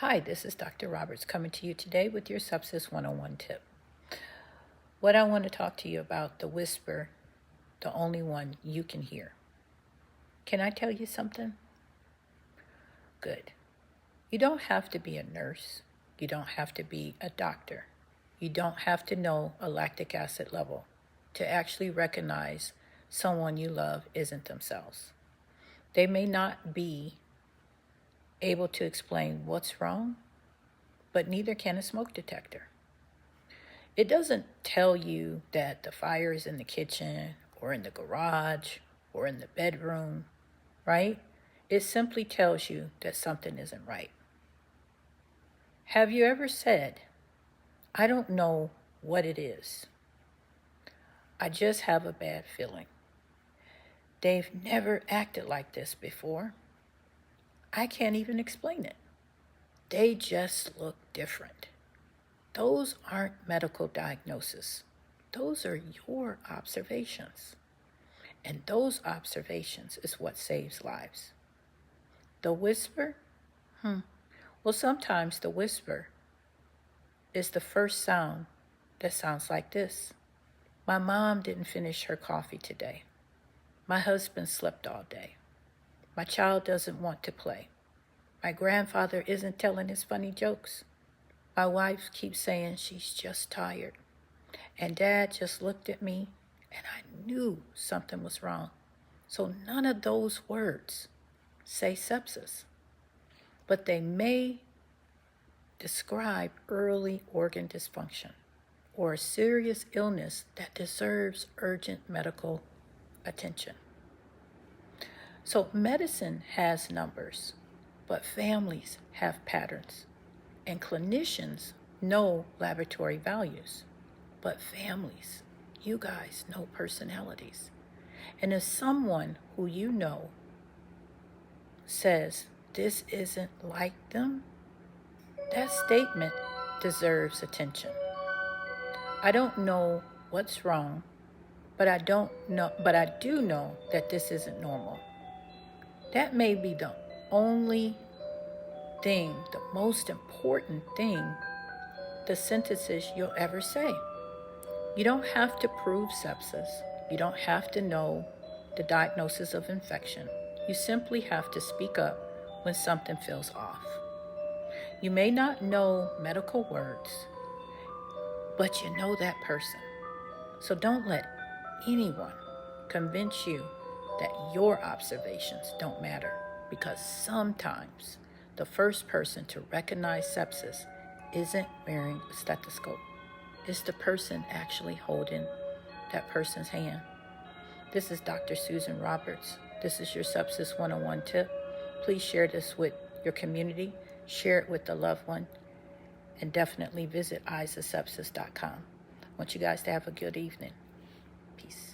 Hi, this is Dr. Roberts coming to you today with your Sepsis 101 tip. What I want to talk to you about, the whisper, the only one you can hear. Can I tell you something? Good. You don't have to be a nurse. You don't have to be a doctor. You don't have to know a lactic acid level to actually recognize someone you love isn't themselves. They may not be able to explain what's wrong, but neither can a smoke detector. It doesn't tell you that the fire is in the kitchen or in the garage or in the bedroom, right? It simply tells you that something isn't right. Have you ever said, I don't know what it is. I just have a bad feeling. They've never acted like this before. I can't even explain it. They just look different. Those aren't medical diagnoses. Those are your observations. And those observations is what saves lives. The whisper? Well, sometimes the whisper is the first sound that sounds like this. My mom didn't finish her coffee today. My husband slept all day. My child doesn't want to play. My grandfather isn't telling his funny jokes. My wife keeps saying she's just tired. And Dad just looked at me and I knew something was wrong. So none of those words say sepsis, but they may describe early organ dysfunction or a serious illness that deserves urgent medical attention. So medicine has numbers, but families have patterns. And clinicians know laboratory values, but families, you guys know personalities. And if someone who you know says this isn't like them, that statement deserves attention. I don't know what's wrong, but I do know that this isn't normal. That may be the only thing, the most important thing, the sentences you'll ever say. You don't have to prove sepsis. You don't have to know the diagnosis of infection. You simply have to speak up when something feels off. You may not know medical words, but you know that person. So don't let anyone convince you that your observations don't matter, because sometimes the first person to recognize sepsis isn't wearing a stethoscope. It's the person actually holding that person's hand. This is Dr. Susan Roberts. This is your Sepsis 101 tip. Please share this with your community. Share it with a loved one. And definitely visit eyesofsepsis.com. I want you guys to have a good evening. Peace.